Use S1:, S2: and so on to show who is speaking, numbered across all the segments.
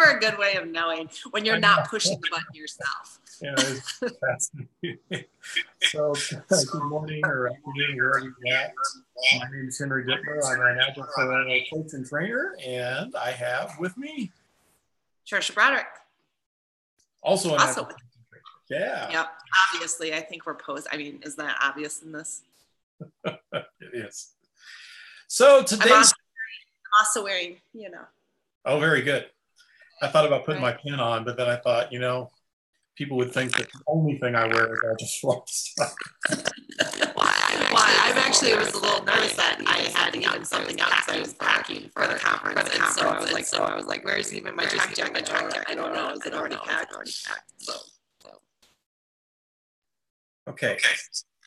S1: never a good way of knowing when you're not pushing the button yourself.
S2: Yeah, it's fascinating. So, good morning or afternoon, wherever you're at. My name is Henry Dittmer. I'm an Agile coach and trainer, and I have with me
S1: Tricia Broderick.
S2: Also an Agile coach and trainer. Yeah.
S1: Yep. Obviously, I think we're is that obvious in this?
S2: It is. So today's...
S1: I'm also wearing,
S2: Oh, very good. I thought about putting my pin on, but then I thought, people would think that the only thing I wear is Agile stuff.
S1: Why? I actually was a little nervous that I had gotten something out because I was packing for the conference. So I was like, where's even my track jacket? I don't know. Is it already packed? So.
S2: Okay.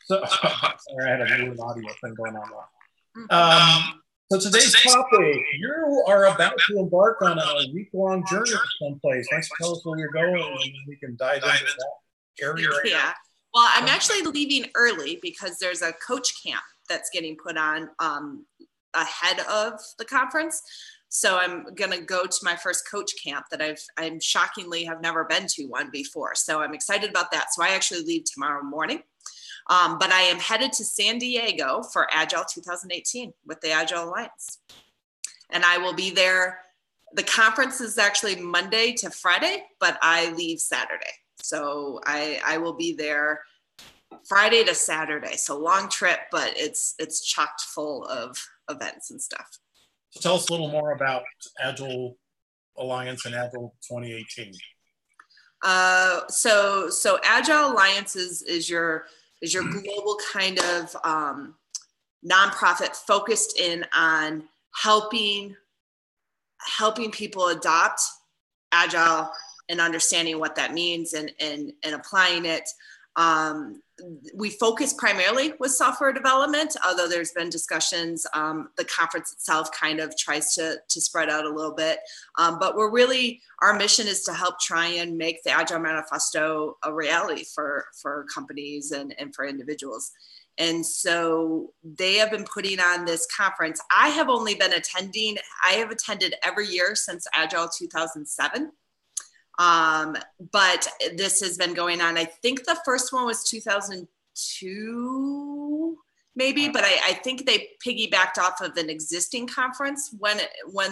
S2: So sorry, I had a weird audio thing going on. So today's topic, you are about to embark on a week-long journey to someplace. Why don't you tell us where you're going, and we can dive into that area.
S1: Yeah. Well, I'm actually leaving early because there's a coach camp that's getting put on ahead of the conference. So I'm going to go to my first coach camp that I'm shockingly have never been to one before. So I'm excited about that. So I actually leave tomorrow morning. But I am headed to San Diego for Agile 2018 with the Agile Alliance. And I will be there. The conference is actually Monday to Friday, but I leave Saturday. So I will be there Friday to Saturday. So long trip, but it's chocked full of events and stuff.
S2: So tell us a little more about Agile Alliance and Agile 2018.
S1: So Agile Alliance is your global kind of nonprofit focused in on helping people adopt Agile and understanding what that means and applying it. We focus primarily with software development, although there's been discussions. The conference itself kind of tries to spread out a little bit. But our mission is to help try and make the Agile Manifesto a reality for companies and for individuals. And so they have been putting on this conference. I have only been attending. I have attended every year since Agile 2007. But this has been going on. I think the first one was 2002, maybe, but I think they piggybacked off of an existing conference when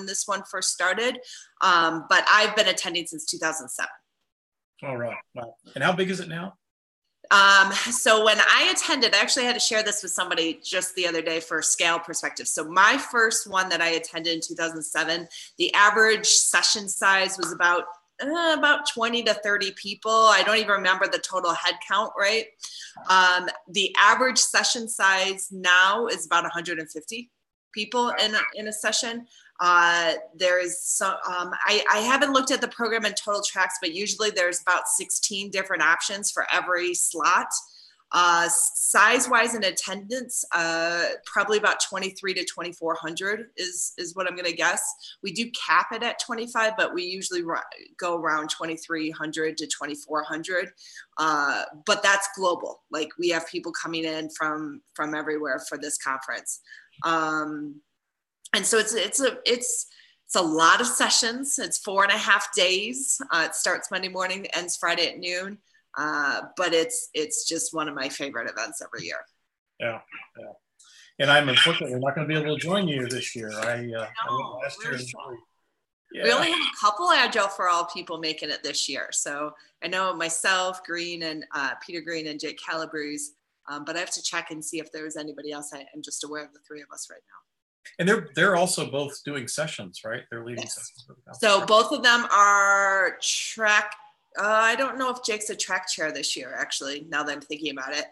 S1: this one first started. But I've been attending since 2007.
S2: All right. Wow. And how big is it now?
S1: So when I attended, I actually had to share this with somebody just the other day for scale perspective. So my first one that I attended in 2007, the average session size was about 20 to 30 people. I don't even remember the total head count, right? The average session size now is about 150 people in a session. There is some, I haven't looked at the program in total tracks, but usually there's about 16 different options for every slot. Size-wise in attendance, probably about 23 to 2,400 is what I'm going to guess. We do cap it at 25, but we usually go around 2,300 to 2,400. But that's global. Like we have people coming in from everywhere for this conference. And so it's a lot of sessions. It's 4.5 days. It starts Monday morning, ends Friday at noon. But it's just one of my favorite events every year.
S2: Yeah. And I'm unfortunately not going to be able to join you this year. I went last year.
S1: Yeah. We only have a couple Agile for All people making it this year. So I know myself, Green, and Peter Green and Jake Calabrese, but I have to check and see if there's anybody else. I'm just aware of the three of us right now.
S2: And they're also both doing sessions, right? They're leading sessions.
S1: So both of them are track. I don't know if Jake's a track chair this year, actually, now that I'm thinking about it.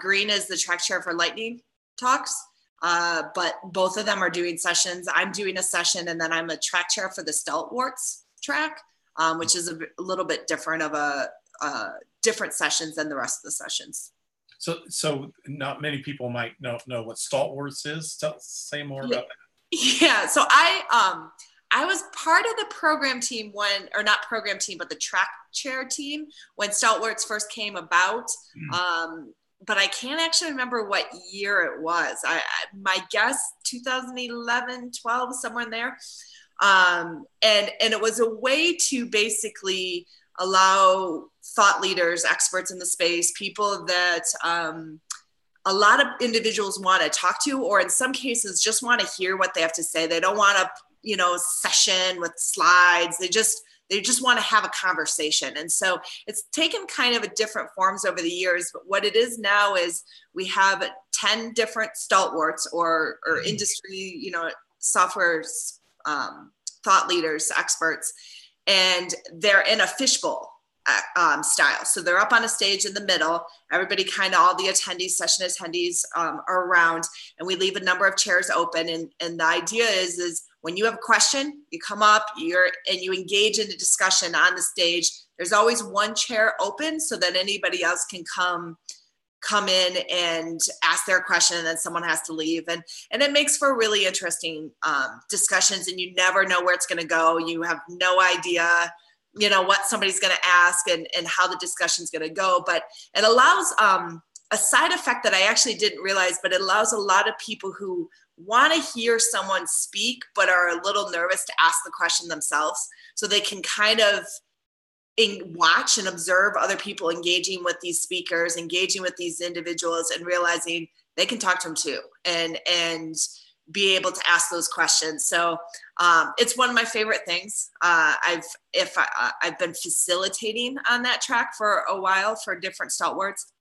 S1: Green is the track chair for Lightning Talks, but both of them are doing sessions. I'm doing a session, and then I'm a track chair for the Stalwarts track, which is a little bit different of different sessions than the rest of the sessions.
S2: So not many people might know what Stalwarts is. Say more about that.
S1: Yeah, so I was part of the program team or not program team, but the track chair team when Stalwarts first came about. But I can't actually remember what year it was. My guess, 2011, 12, somewhere in there. And it was a way to basically allow thought leaders, experts in the space, people that a lot of individuals want to talk to, or in some cases just want to hear what they have to say. They don't want a, session with slides. They just want to have a conversation. And so it's taken kind of a different forms over the years, but what it is now is we have 10 different stalwarts or industry, software thought leaders, experts, and they're in a fishbowl style. So they're up on a stage in the middle. Everybody all the attendees, session attendees are around, and we leave a number of chairs open. And the idea is when you have a question, you come up, and you engage in a discussion on the stage. There's always one chair open so that anybody else can come in and ask their question, and then someone has to leave. And it makes for really interesting discussions, and you never know where it's going to go. You have no idea what somebody's going to ask and how the discussion's going to go. But it allows a side effect that I actually didn't realize, but it allows a lot of people who want to hear someone speak, but are a little nervous to ask the question themselves. So they can kind of watch and observe other people engaging with these speakers, engaging with these individuals, and realizing they can talk to them too, and be able to ask those questions. So it's one of my favorite things. I've been facilitating on that track for a while for different stalwarts.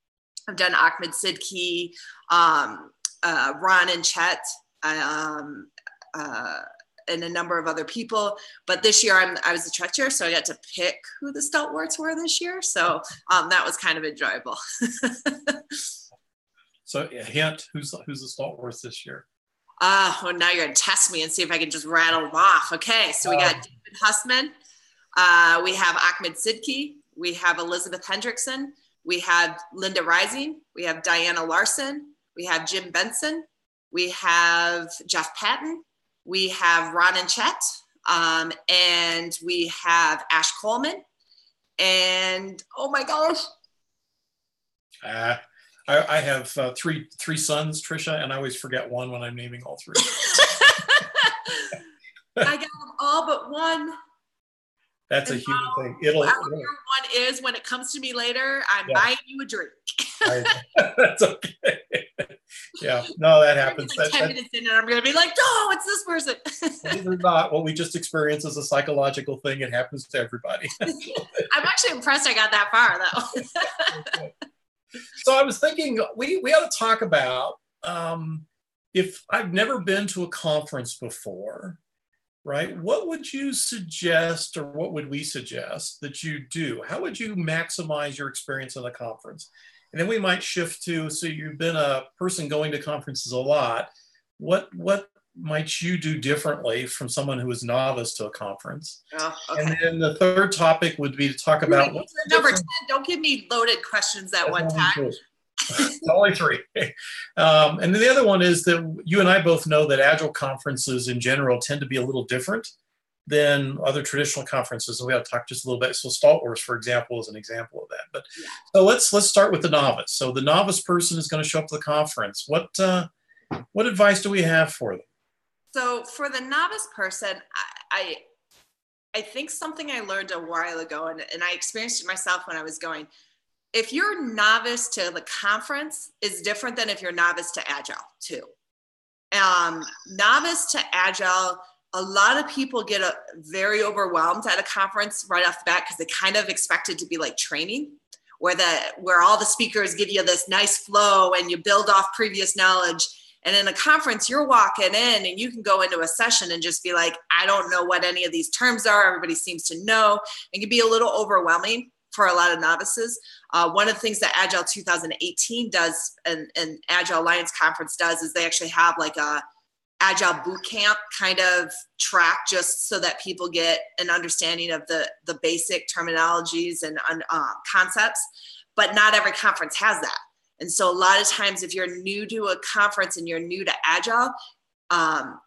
S1: I've done Ahmed Sidki, Ron and Chet, and a number of other people. But this year I was the track chair, so I got to pick who the stalwarts were this year. So that was kind of enjoyable.
S2: So a hint, who's the stalwarts this year?
S1: Well, now you're going to test me and see if I can just rattle them off. Okay, so we got David Hussman. We have Ahmed Sidki. We have Elizabeth Hendrickson. We have Linda Rising. We have Diana Larson. We have Jim Benson. We have Jeff Patton. We have Ron and Chet. And we have Ash Coleman. And, oh my gosh.
S2: I have three sons, Tricia, and I always forget one when I'm naming all three.
S1: I got them all but one.
S2: That's a human thing.
S1: Whoever one is, when it comes to me later, I'm buying you a drink.
S2: That's okay. Yeah, no, that happens.
S1: Like 10 minutes in, and I'm going to be like, "No, it's this person."
S2: Believe it or not, what we just experienced is a psychological thing. It happens to everybody.
S1: I'm actually impressed I got that far, though.
S2: Okay. So I was thinking we ought to talk about, if I've never been to a conference before, right? What would you suggest, or what would we suggest that you do? How would you maximize your experience in a conference? And then we might shift to, so you've been a person going to conferences a lot. What might you do differently from someone who is novice to a conference?
S1: Oh, okay.
S2: And then the third topic would be to talk about what's
S1: number 10. Don't give me loaded questions at one time.
S2: Only three. And then the other one is that you and I both know that Agile conferences in general tend to be a little different than other traditional conferences. And we have to talk just a little bit. So Stalwarts, for example, is an example of that. But so let's start with the novice. So the novice person is going to show up to the conference. What advice do we have for them?
S1: So for the novice person, I think something I learned a while ago, and I experienced it myself when I was going. If you're novice to the conference is different than if you're novice to Agile too. Novice to Agile, a lot of people get very overwhelmed at a conference right off the bat because they kind of expect it to be like training, where all the speakers give you this nice flow and you build off previous knowledge. And in a conference, you're walking in and you can go into a session and just be like, I don't know what any of these terms are. Everybody seems to know. It can be a little overwhelming for a lot of novices. One of the things that Agile 2018 does and Agile Alliance Conference does is they actually have like a Agile boot camp kind of track just so that people get an understanding of the basic terminologies and concepts. But not every conference has that. And so a lot of times if you're new to a conference and you're new to Agile,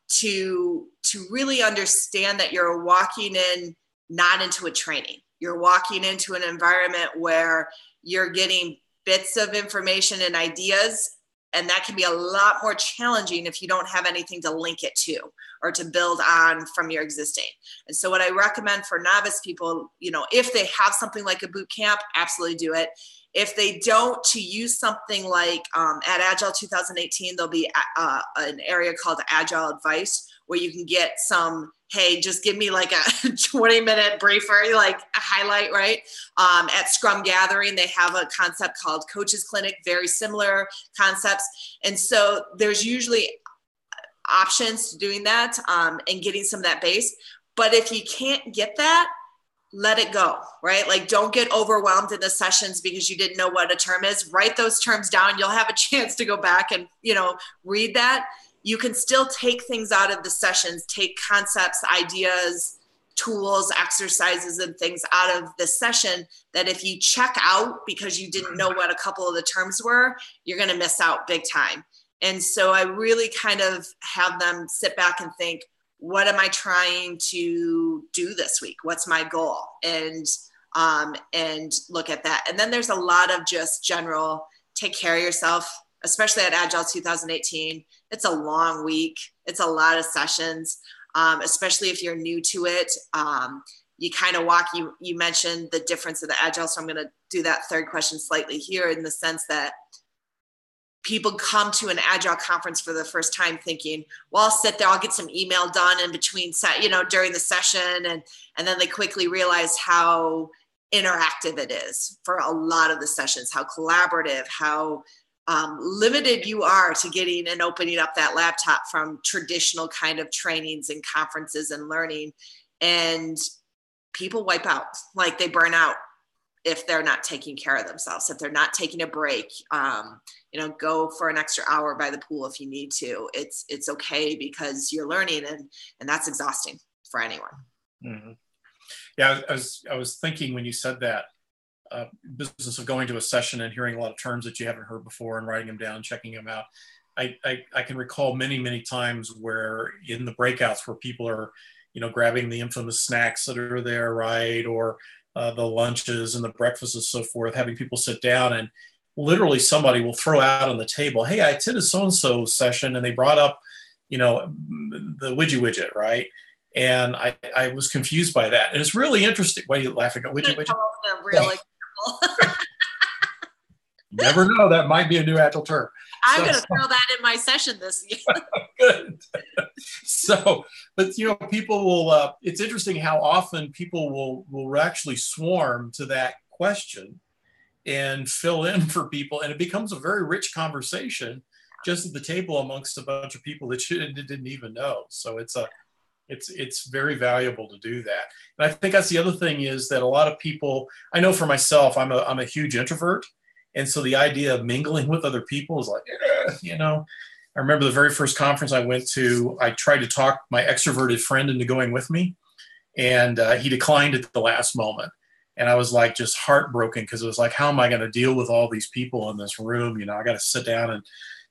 S1: to really understand that you're walking in not into a training. You're walking into an environment where you're getting bits of information and ideas And that can be a lot more challenging if you don't have anything to link it to or to build on from your existing. And so what I recommend for novice people, if they have something like a boot camp, absolutely do it. If they don't, to use something like at Agile 2018, there'll be an area called Agile Advice, where you can get some, hey, just give me like a 20-minute briefer, like a highlight, right? At Scrum Gathering, they have a concept called Coaches Clinic, very similar concepts. And so there's usually options to doing that and getting some of that base. But if you can't get that, let it go, right? Like, don't get overwhelmed in the sessions because you didn't know what a term is. Write those terms down. You'll have a chance to go back and, read that. You can still take things out of the sessions, take concepts, ideas, tools, exercises, and things out of the session that if you check out because you didn't know what a couple of the terms were, you're going to miss out big time. And so I really kind of have them sit back and think, what am I trying to do this week? What's my goal? And look at that. And then there's a lot of just general, take care of yourself, especially at Agile 2018. It's a long week. It's a lot of sessions, especially if you're new to it. You kind of you mentioned the difference of the Agile. So I'm going to do that third question slightly here, in the sense that people come to an Agile conference for the first time thinking, well, I'll sit there, I'll get some email done in between, during the session. And then they quickly realize how interactive it is for a lot of the sessions, how collaborative, how limited you are to getting and opening up that laptop from traditional kind of trainings and conferences and learning. And people wipe out, like they burn out if they're not taking care of themselves, if they're not taking a break. Go for an extra hour by the pool if you need to. It's okay, because you're learning, and that's exhausting for anyone.
S2: Mm-hmm. Yeah, I was thinking when you said that, business of going to a session and hearing a lot of terms that you haven't heard before and writing them down, checking them out. I can recall many times where in the breakouts where people are, grabbing the infamous snacks that are there, right? Or the lunches and the breakfasts and so forth, having people sit down, and literally somebody will throw out on the table, hey, I attended so-and-so session and they brought up, the widget, right? And I was confused by that. And it's really interesting. Why are you laughing at widget?
S1: Really
S2: Never know. That might be a new Agile term.
S1: I'm going to throw that in my session this year.
S2: Good. So, but people will, it's interesting how often people will actually swarm to that question and fill in for people. And it becomes a very rich conversation just at the table amongst a bunch of people that you didn't even know. So it's very valuable to do that. And I think that's the other thing, is that a lot of people, I know for myself, I'm a huge introvert. And so the idea of mingling with other people is like, I remember the very first conference I went to, I tried to talk my extroverted friend into going with me, and he declined at the last moment. And I was like just heartbroken, because it was like, how am I going to deal with all these people in this room? I got to sit down and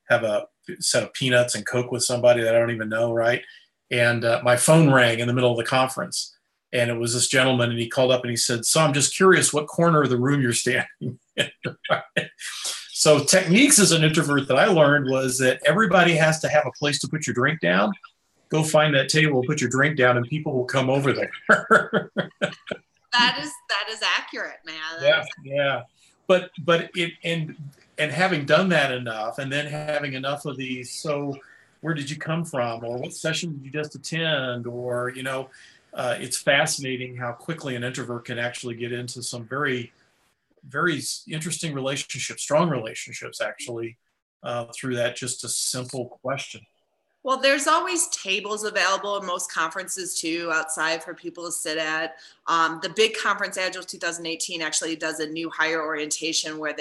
S2: have a set of peanuts and Coke with somebody that I don't even know, right? And my phone rang in the middle of the conference, and it was this gentleman, and he called up and he said, so I'm just curious what corner of the room you're standing in. So techniques as an introvert that I learned was that everybody has to have a place to put your drink down. Go find that table, put your drink down, and people will come over there.
S1: That is accurate, man.
S2: Yeah. But and having done that enough, and then having enough of these, so where did you come from, or what session did you just attend, or it's fascinating how quickly an introvert can actually get into some very, very interesting relationships, strong relationships, actually, through that just a simple question.
S1: Well, there's always tables available in most conferences too, outside for people to sit at. The big conference, Agile 2018, actually does a new hire orientation where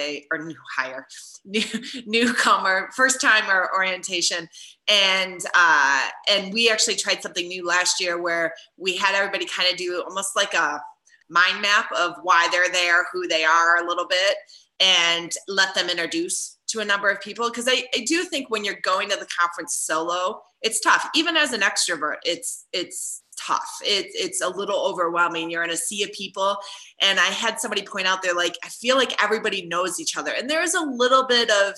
S1: newcomer, first timer orientation. And we actually tried something new last year where we had everybody kind of do almost like a mind map of why they're there, who they are a little bit, and let them introduce to a number of people. Because I do think when you're going to the conference solo, it's tough. Even as an extrovert, it's tough. It's a little overwhelming. You're in a sea of people. And I had somebody point out, they're like, I feel like everybody knows each other. And there's a little bit of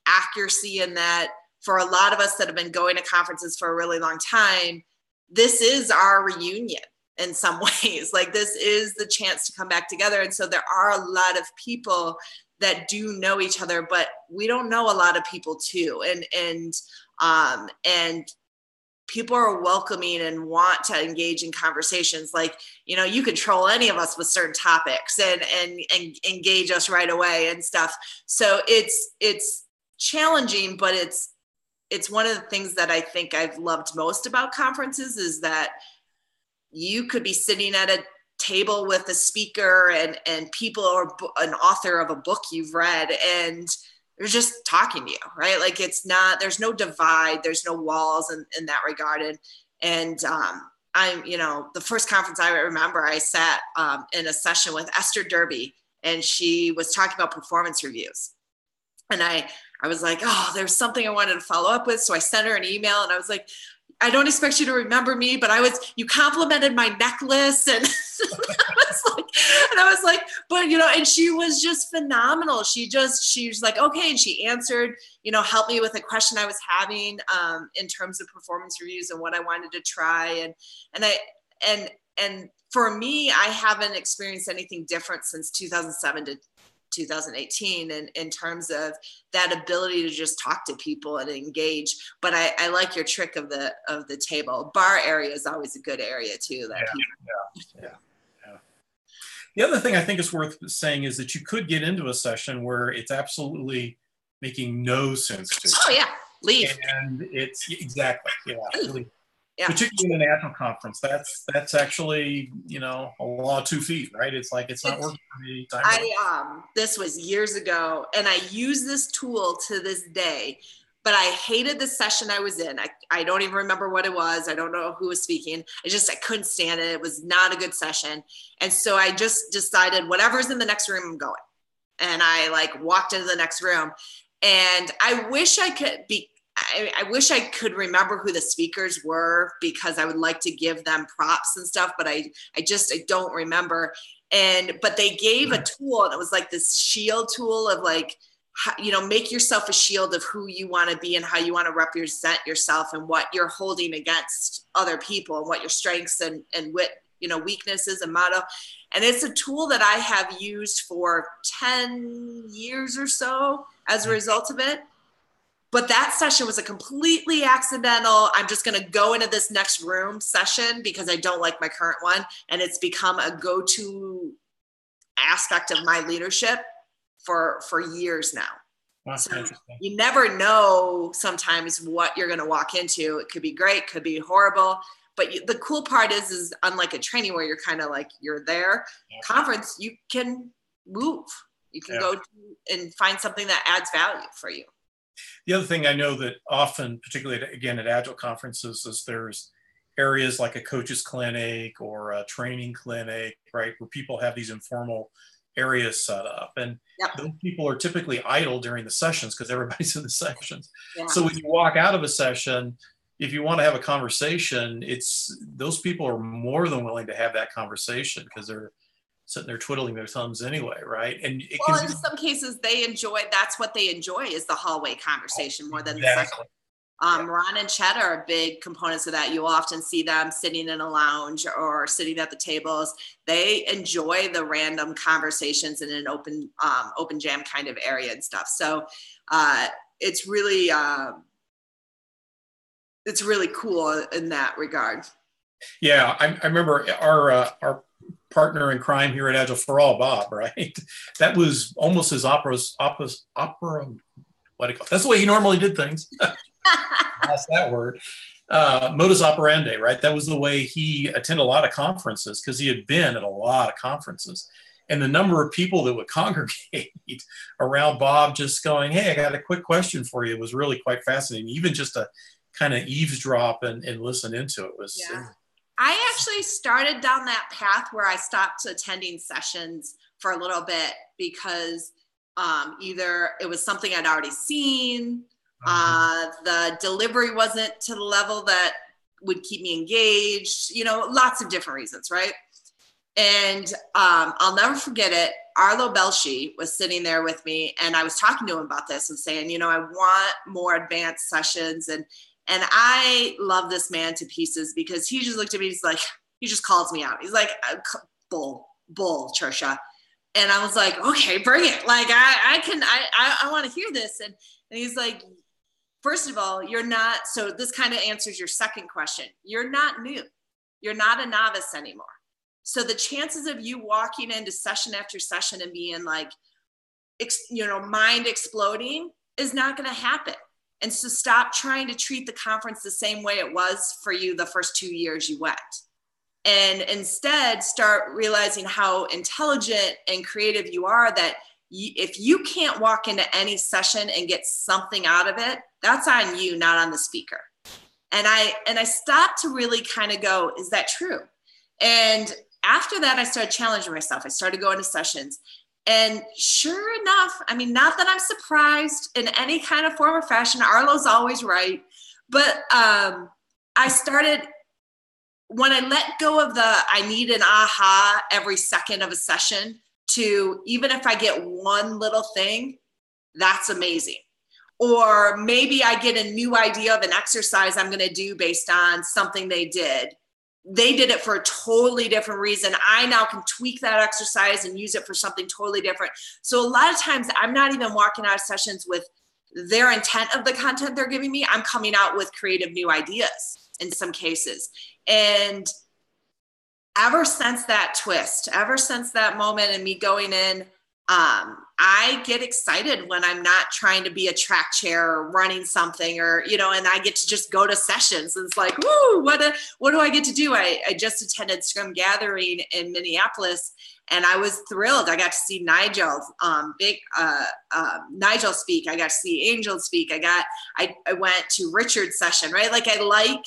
S1: accuracy in that for a lot of us that have been going to conferences for a really long time, this is our reunion in some ways. Like, this is the chance to come back together. And so there are a lot of people that do know each other, but we don't know a lot of people too. And people are welcoming and want to engage in conversations. Like, you can troll any of us with certain topics and engage us right away and stuff. So it's challenging, but it's one of the things that I think I've loved most about conferences is that you could be sitting at a table with a speaker and people or an author of a book you've read, and they're just talking to you, right? Like, there's no divide, there's no walls in that regard. And I'm, the first conference I remember, I sat in a session with Esther Derby, and she was talking about performance reviews. And I was like, oh, there's something I wanted to follow up with. So I sent her an email, and I was like, I don't expect you to remember me, but you complimented my necklace. And I was like, but, and she was just phenomenal. She was like, okay. And she answered, helped me with a question I was having in terms of performance reviews and what I wanted to try. And for me, I haven't experienced anything different since 2007 to 2018 in terms of that ability to just talk to people and engage. But I like your trick of the table. Bar area is always a good area too.
S2: Yeah. The other thing I think is worth saying is that you could get into a session where it's absolutely making no sense to you.
S1: Oh yeah, leave.
S2: And it's exactly, leave.
S1: Yeah.
S2: Particularly in an Agile conference, that's actually, a law of 2 feet, right? It's like, it's not working for me.
S1: This was years ago, and I use this tool to this day, but I hated the session I was in. I don't even remember what it was. I don't know who was speaking. I couldn't stand it. It was not a good session. And so I just decided whatever's in the next room, I'm going. And I walked into the next room, and I wish I could remember who the speakers were, because I would like to give them props and stuff, but I don't remember. But they gave a tool, and it was like this shield tool of make yourself a shield of who you want to be and how you want to represent yourself and what you're holding against other people and what your strengths and weaknesses and motto. And it's a tool that I have used for 10 years or so as a result of it. But that session was a completely accidental, I'm just going to go into this next room session because I don't like my current one. And it's become a go-to aspect of my leadership for years now.
S2: That's
S1: so
S2: interesting.
S1: You never know sometimes what you're going to walk into. It could be great, could be horrible. But the cool part is unlike a training where you're kind of like, you're there, conference, you can move. You can go and find something that adds value for you.
S2: The other thing I know that often, particularly again at Agile conferences, is there's areas like a coach's clinic or a training clinic, right, where people have these informal areas set up. And those people are typically idle during the sessions because everybody's in the sessions. Yeah. So when you walk out of a session, if you want to have a conversation, those people are more than willing to have that conversation because they're sitting there twiddling their thumbs anyway, right? And
S1: in some cases that's what they enjoy is the hallway conversation more than the session. Ron and Chet are big components of that. You'll often see them sitting in a lounge or sitting at the tables. They enjoy the random conversations in an open jam kind of area and stuff. So it's really cool in that regard.
S2: Yeah, I remember our partner in crime here at Agile for All, Bob, right? That was almost his opera. What do you call it? That's the way he normally did things. That's that word. Modus operandi, right? That was the way he attended a lot of conferences because he had been at a lot of conferences. And the number of people that would congregate around Bob just going, hey, I got a quick question for you, was really quite fascinating. Even just to kind of eavesdrop and listen into it was.
S1: Yeah. I actually started down that path where I stopped attending sessions for a little bit because either it was something I'd already seen, the delivery wasn't to the level that would keep me engaged, lots of different reasons, right? And I'll never forget it. Arlo Belshi was sitting there with me, and I was talking to him about this and saying, you know, I want more advanced sessions. And I love this man to pieces because he just looked at me. He's like, he just calls me out. He's like, bull, Tricia. And I was like, okay, bring it. Like, I want to hear this. And he's like, first of all, you're not, so this kind of answers your second question. You're not new. You're not a novice anymore. So the chances of you walking into session after session and being like, you know, mind exploding is not going to happen. And so stop trying to treat the conference the same way it was for you the first 2 years you went. And instead start realizing how intelligent and creative you are, that if you can't walk into any session and get something out of it, that's on you, not on the speaker. And I stopped to really kind of go, is that true? And after that, I started challenging myself. I started going to sessions. And sure enough, I mean, not that I'm surprised in any kind of form or fashion, Arlo's always right. But I started, when I let go of the, I need an aha every second of a session, to even if I get one little thing, that's amazing. Or maybe I get a new idea of an exercise I'm going to do based on something they did. They did it for a totally different reason. I now can tweak that exercise and use it for something totally different. So a lot of times I'm not even walking out of sessions with their intent of the content they're giving me. I'm coming out with creative new ideas in some cases. And ever since that twist, ever since that moment and me going in, I get excited when I'm not trying to be a track chair or running something, or, you know, and I get to just go to sessions. And it's like, woo, what do I get to do? I just attended Scrum Gathering in Minneapolis, and I was thrilled. I got to see Nigel, Nigel speak. I got to see Angel speak. I went to Richard's session, right? Like, I like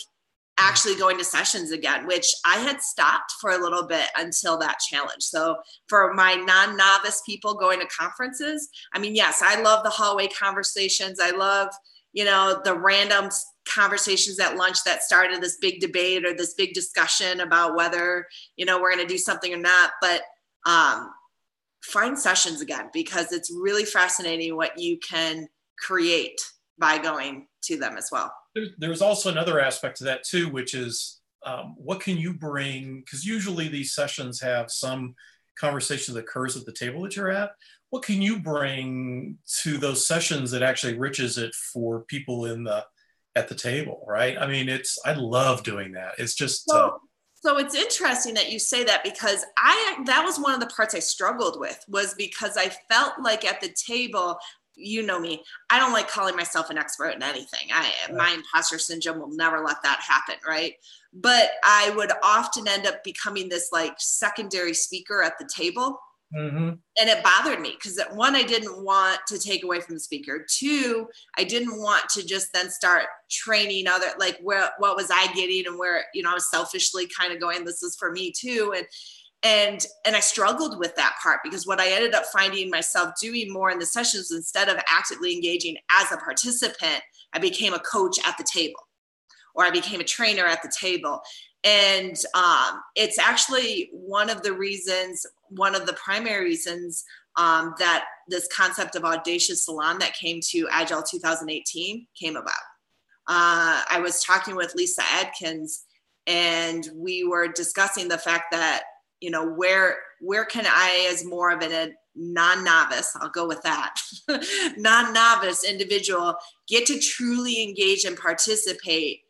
S1: actually going to sessions again, which I had stopped for a little bit until that challenge. So for my non-novice people going to conferences, I mean, yes, I love the hallway conversations. I love, you know, the random conversations at lunch that started this big debate or this big discussion about whether, you know, we're going to do something or not. But find sessions again, because it's really fascinating what you can create by going to them as well.
S2: There's also another aspect to that too, which is what can you bring? Because usually these sessions have some conversation that occurs at the table that you're at. What can you bring to those sessions that actually enriches it for people at the table, right? I mean, I love doing that. It's just
S1: so it's interesting that you say that, because that was one of the parts I struggled with, was because I felt like at the table, you know me, I don't like calling myself an expert in anything. My imposter syndrome will never let that happen, right? But I would often end up becoming this like secondary speaker at the table. Mm-hmm. And it bothered me because, one, I didn't want to take away from the speaker. Two, I didn't want to just then start training other, like, what was I getting, and where, you know, I was selfishly kind of going, this is for me too. And I struggled with that part, because what I ended up finding myself doing more in the sessions, instead of actively engaging as a participant, I became a coach at the table, or I became a trainer at the table. And it's actually one of the primary reasons that this concept of Audacious Salon that came to Agile 2018 came about. I was talking with Lisa Adkins, and we were discussing the fact that, you know, where can I, as more of a non-novice, I'll go with that, non-novice individual, get to truly engage and participate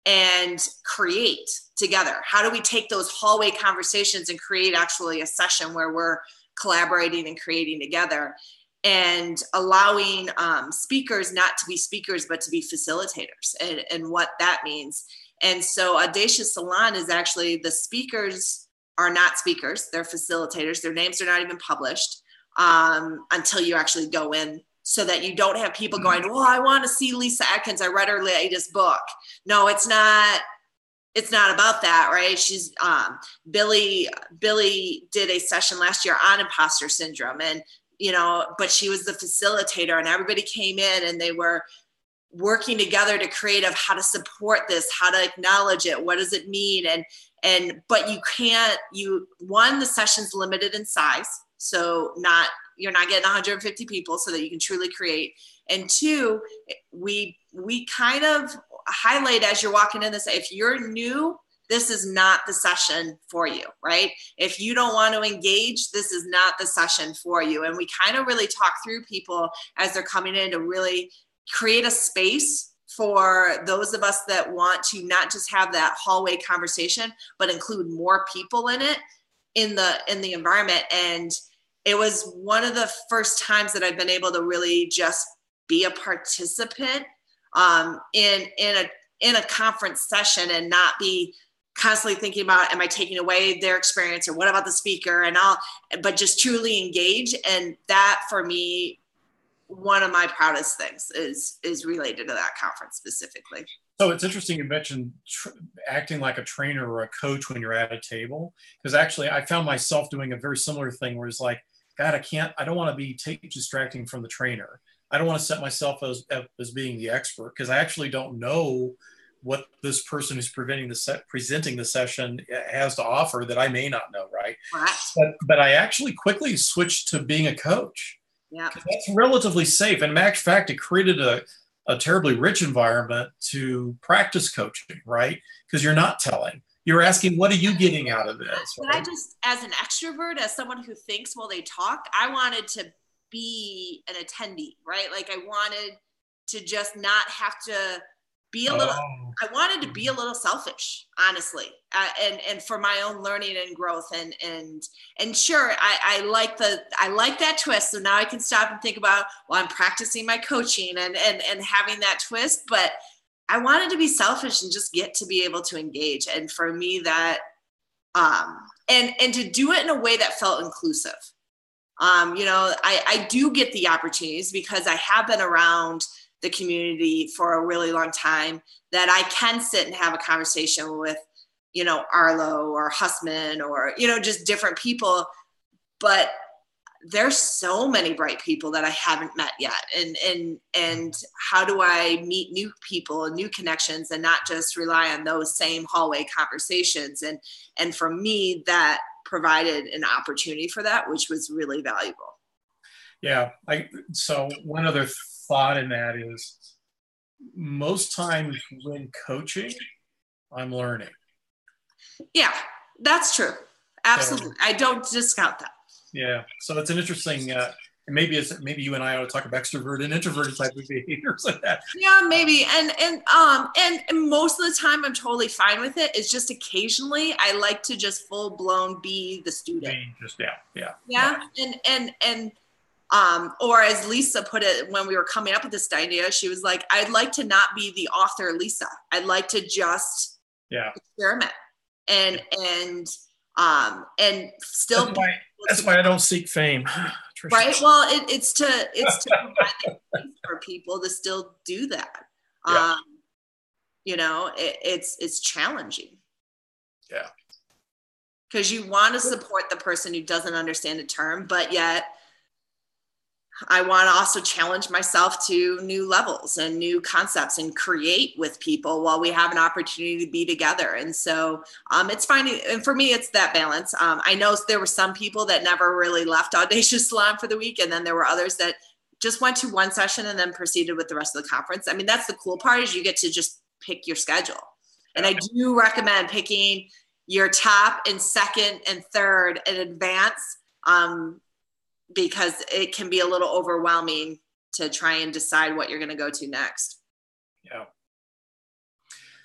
S1: and create together? How do we take those hallway conversations and create actually a session where we're collaborating and creating together, and allowing speakers not to be speakers, but to be facilitators, and what that means. And so Audacious Salon is actually, the speakers are not speakers, they're facilitators. Their names are not even published until you actually go in, so that you don't have people going, oh, I want to see Lisa Atkins, I read her latest book. No, it's not about that, right? She's Billy did a session last year on imposter syndrome, and, you know, but she was the facilitator, and everybody came in and they were working together to create of how to support this, how to acknowledge it, what does it mean, but the session's limited in size, so you're not getting 150 people so that you can truly create. And two, we kind of highlight as you're walking in this, if you're new, this is not the session for you, right? If you don't want to engage, this is not the session for you. And we kind of really talk through people as they're coming in to really create a space for those of us that want to not just have that hallway conversation, but include more people in it, in the environment. And it was one of the first times that I've been able to really just be a participant in a conference session and not be constantly thinking about, am I taking away their experience, or what about the speaker, but just truly engage. And that, for me, one of my proudest things is related to that conference specifically.
S2: So it's interesting you mentioned acting like a trainer or a coach when you're at a table, because actually I found myself doing a very similar thing where it's like, God, I don't want to be distracting from the trainer. I don't want to set myself as being the expert, because I actually don't know what this person who's presenting the session has to offer that I may not know, right? But I actually quickly switched to being a coach.
S1: Yeah,
S2: that's relatively safe. And in fact, it created a terribly rich environment to practice coaching, right? Because you're not telling. You're asking, what are you getting out of this?
S1: Right? But I just, as an extrovert, as someone who thinks while they talk, I wanted to be an attendee, right? Like, I wanted to just not have to be a little, I wanted to be a little selfish, honestly, and for my own learning and growth, and sure, I like that twist. So now I can stop and think about, well, I'm practicing my coaching and having that twist, but I wanted to be selfish and just get to be able to engage. And for me, that, and to do it in a way that felt inclusive. I do get the opportunities because I have been around the community for a really long time, that I can sit and have a conversation with, Arlo or Hussman or, just different people. But there's so many bright people that I haven't met yet. And how do I meet new people and new connections and not just rely on those same hallway conversations? And for me, that provided an opportunity for that, which was really valuable.
S2: Yeah. So one other thought in that is, most times when coaching, I'm learning.
S1: Yeah, that's true. Absolutely. So, I don't discount that.
S2: Yeah. So it's an interesting, maybe you and I ought to talk about extrovert and introverted type of behaviors like that.
S1: Yeah, maybe. And most of the time I'm totally fine with it. It's just occasionally I like to just full blown be the student. Yeah. And or as Lisa put it when we were coming up with this idea, she was like, I'd like to not be the author, Lisa. I'd like to just experiment and still.
S2: That's why I don't seek fame.
S1: Tricia. Right. Well, it's to provide for people to still do that. Yeah. It's challenging.
S2: Yeah.
S1: Because you want to support the person who doesn't understand a term, but yet I want to also challenge myself to new levels and new concepts and create with people while we have an opportunity to be together. And so it's finding, and for me, it's that balance. I know there were some people that never really left Audacious Salon for the week. And then there were others that just went to one session and then proceeded with the rest of the conference. I mean, that's the cool part, is you get to just pick your schedule. And I do recommend picking your top and second and third in advance, because it can be a little overwhelming to try and decide what you're going to go to next.
S2: Yeah.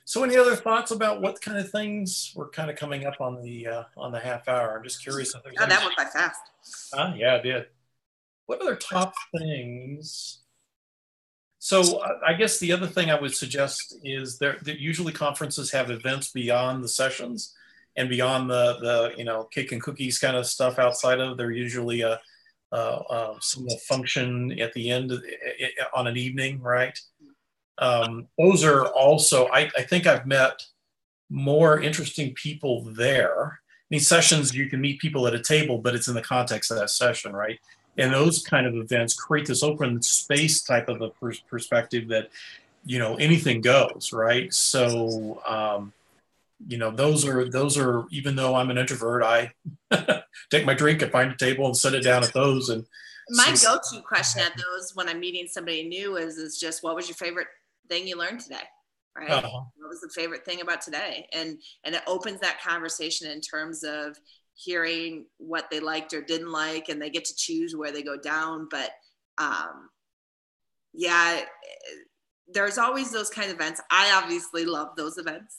S2: So any other thoughts about what kind of things we're kind of coming up on the half hour? I'm just curious.
S1: That went by fast.
S2: Yeah, it did. What other top things? So I guess the other thing I would suggest is that usually conferences have events beyond the sessions and beyond the cake and cookies kind of stuff outside of. They're usually some function at the end on an evening, right? Those are also, I think I've met more interesting people there. I mean, sessions, you can meet people at a table, but it's in the context of that session, right? And those kind of events create this open space type of a perspective that anything goes, right? So, those are, even though I'm an introvert, I take my drink and find a table and set it down at those. And
S1: my go-to question at those when I'm meeting somebody new is just, what was your favorite thing you learned today? Right? What was the favorite thing about today? And it opens that conversation in terms of hearing what they liked or didn't like, and they get to choose where they go down. But there's always those kind of events. I obviously love those events,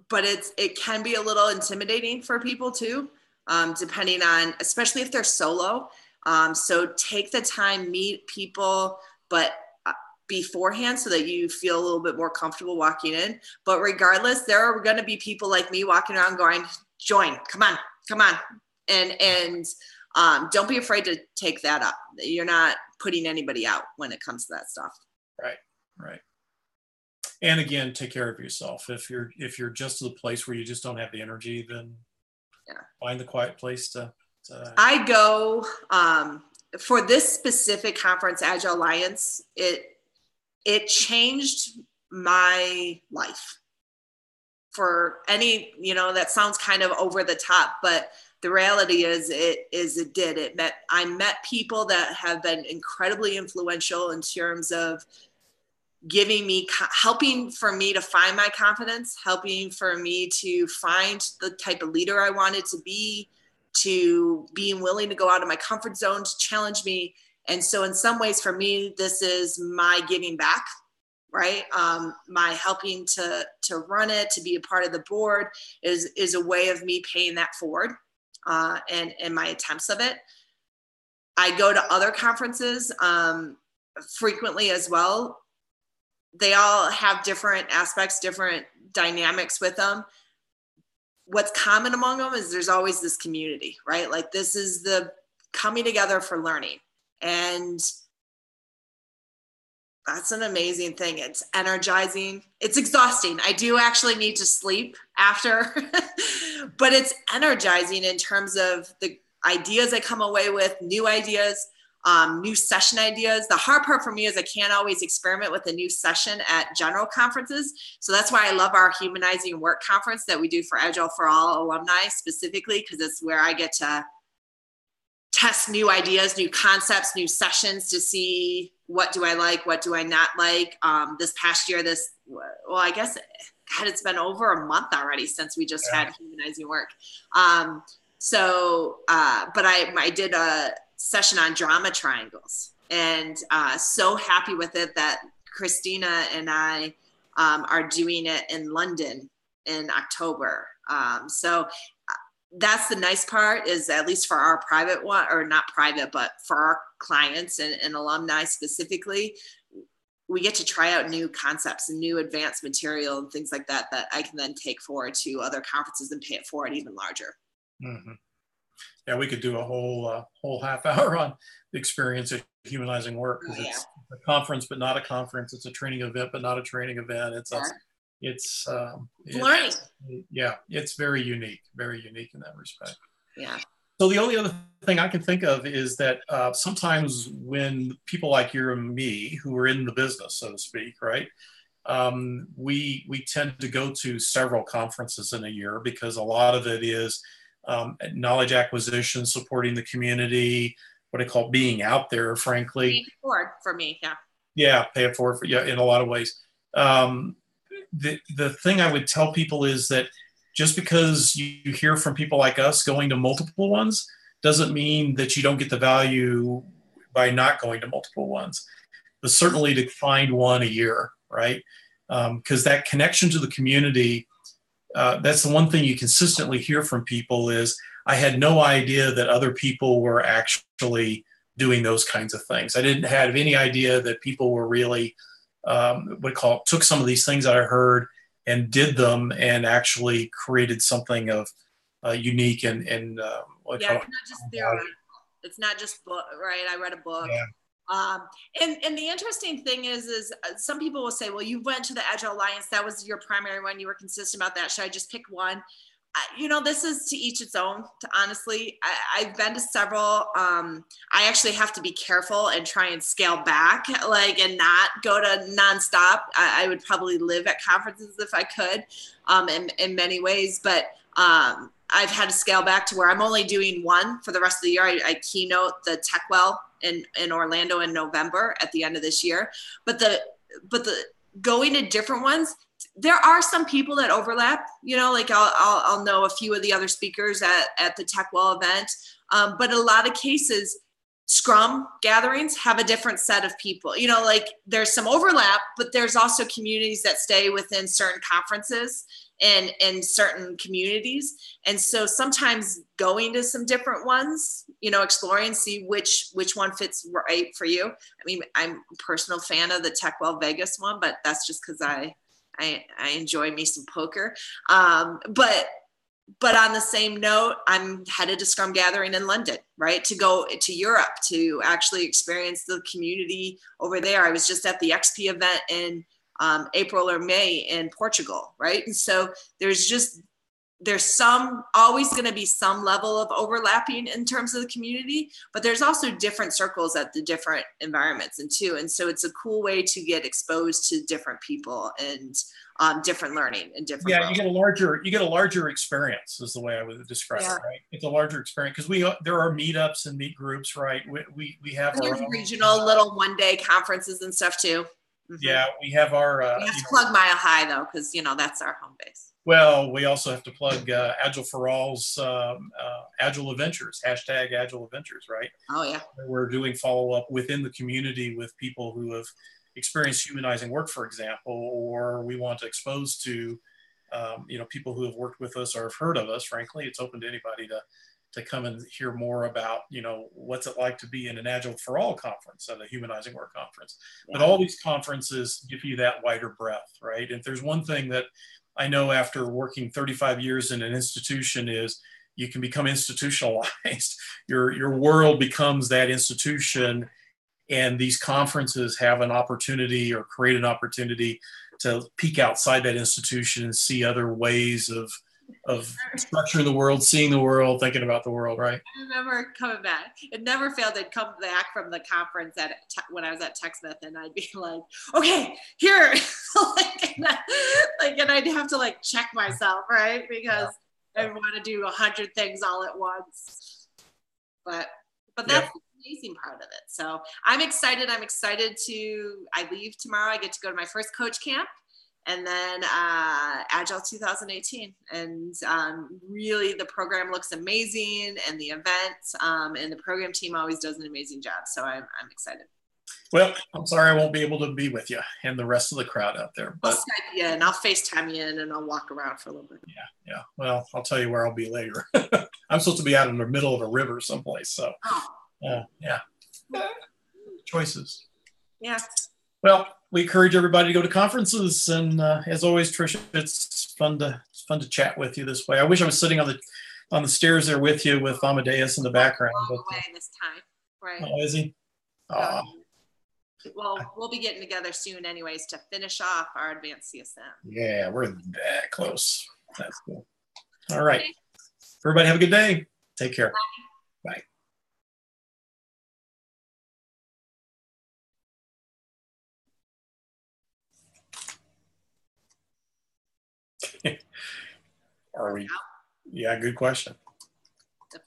S1: but it can be a little intimidating for people too, depending on, especially if they're solo. So take the time, meet people, but beforehand, so that you feel a little bit more comfortable walking in. But regardless, there are going to be people like me walking around going, join, come on. And don't be afraid to take that up. You're not putting anybody out when it comes to that stuff.
S2: Right. And again, take care of yourself. If you're just to the place where you just don't have the energy, then find the quiet place to.
S1: I go for this specific conference, Agile Alliance. It changed my life. For any, that sounds kind of over the top, but the reality is it did. I met people that have been incredibly influential in terms of helping for me to find my confidence, helping for me to find the type of leader I wanted to be, to being willing to go out of my comfort zone to challenge me. And so in some ways for me, this is my giving back, right? My helping to run it, to be a part of the board is a way of me paying that forward, and my attempts of it. I go to other conferences frequently as well. They all have different aspects, different dynamics with them. What's common among them is there's always this community, right? Like this is the coming together for learning. And that's an amazing thing. It's energizing. It's exhausting. I do actually need to sleep after, but it's energizing in terms of the ideas I come away with, new ideas, new session ideas. The hard part for me is I can't always experiment with a new session at general conferences. So that's why I love our Humanizing Work conference that we do for Agile for All alumni specifically, because it's where I get to test new ideas, new concepts, new sessions to see what do I like, what do I not like. This past year, I guess, God, it's been over a month already since we just had Humanizing Work. But I did a session on drama triangles, and so happy with it that Christina and I are doing it in London in October. So that's the nice part, is at least for our private one, or not private, but for our clients and alumni specifically, we get to try out new concepts and new advanced material and things like that I can then take forward to other conferences and pay it forward even larger.
S2: Mm-hmm. Yeah, we could do a whole half hour on the experience of Humanizing Work, because it's a conference but not a conference. It's a training event but not a training event. It's
S1: learning.
S2: It's very unique in that respect.
S1: Yeah.
S2: So the only other thing I can think of is that sometimes when people like you and me, who are in the business, so to speak, right, we tend to go to several conferences in a year, because a lot of it is knowledge acquisition, supporting the community, what I call being out there, frankly.
S1: Paying it forward for me,
S2: pay it forward in a lot of ways. The thing I would tell people is that just because you hear from people like us going to multiple ones doesn't mean that you don't get the value by not going to multiple ones. But certainly to find one a year, right? Because that connection to the community, that's the one thing you consistently hear from people is, I had no idea that other people were actually doing those kinds of things. I didn't have any idea that people were really, took some of these things that I heard and did them and actually created something of unique and it's not
S1: just theoretical. It's not just book, right? I read a book. Yeah. And the interesting thing is some people will say, well, you went to the Agile Alliance. That was your primary one. You were consistent about that. Should I just pick one? this is to each its own, honestly. I've been to several. I actually have to be careful and try and scale back, and not go to nonstop. I would probably live at conferences if I could, in many ways. But I've had to scale back to where I'm only doing one for the rest of the year. I keynote the TechWell in Orlando in November at the end of this year. But the going to different ones, there are some people that overlap, I'll know a few of the other speakers at the TechWell event. But a lot of cases, Scrum gatherings have a different set of people, there's some overlap, but there's also communities that stay within certain conferences and in certain communities. And so sometimes going to some different ones, exploring, see which one fits right for you. I mean, I'm a personal fan of the TechWell Vegas one, but that's just because I enjoy me some poker. But on the same note, I'm headed to Scrum Gathering in London, right? To go to Europe to actually experience the community over there. I was just at the XP event in April or May in Portugal, right? And so there's always going to be some level of overlapping in terms of the community, but there's also different circles at the different environments and so it's a cool way to get exposed to different people and different learning and different.
S2: Yeah, you get a larger experience is the way I would describe it, right? It's a larger experience because there are meetups and meet groups, right? We have
S1: our regional little one-day conferences and stuff too.
S2: Mm-hmm. Yeah, we have our.
S1: We have to plug Mile High though, because that's our home base.
S2: Well, we also have to plug Agile for All's Agile Adventures, hashtag Agile Adventures, right?
S1: Oh, yeah.
S2: We're doing follow-up within the community with people who have experienced humanizing work, for example, or we want to expose to, people who have worked with us or have heard of us, frankly. It's open to anybody to come and hear more about, what's it like to be in an Agile for All conference at a humanizing work conference. Yeah. But all these conferences give you that wider breadth, right? And if there's one thing that I know after working 35 years in an institution is you can become institutionalized. Your world becomes that institution, and these conferences have an opportunity or create an opportunity to peek outside that institution and see other ways of structuring the world, seeing the world, thinking about the world, right?
S1: I remember coming back. It never failed. I'd come back from the conference when I was at TechSmith, and I'd be like, okay, here. and I'd have to check myself, right? Because I want to do 100 things all at once. But that's the amazing part of it. So I'm excited. I leave tomorrow. I get to go to my first coach camp. And then Agile 2018. And really the program looks amazing, and the event and the program team always does an amazing job. So I'm excited.
S2: Well, I'm sorry I won't be able to be with you and the rest of the crowd out there. But
S1: I'll Skype you and I'll FaceTime you in, and I'll walk around for a little bit.
S2: Yeah. Well, I'll tell you where I'll be later. I'm supposed to be out in the middle of a river someplace. So, yeah. Choices.
S1: Yeah.
S2: Well, we encourage everybody to go to conferences, and as always, Tricia, it's fun to chat with you this way. I wish I was sitting on the stairs there with you with Amadeus in the background.
S1: But away this time, right?
S2: Oh, is he? Oh.
S1: Well, we'll be getting together soon, anyways, to finish off our advanced CSM.
S2: Yeah, we're that close. That's cool. All right, everybody, have a good day. Take care. Bye. Are we? Yeah, good question.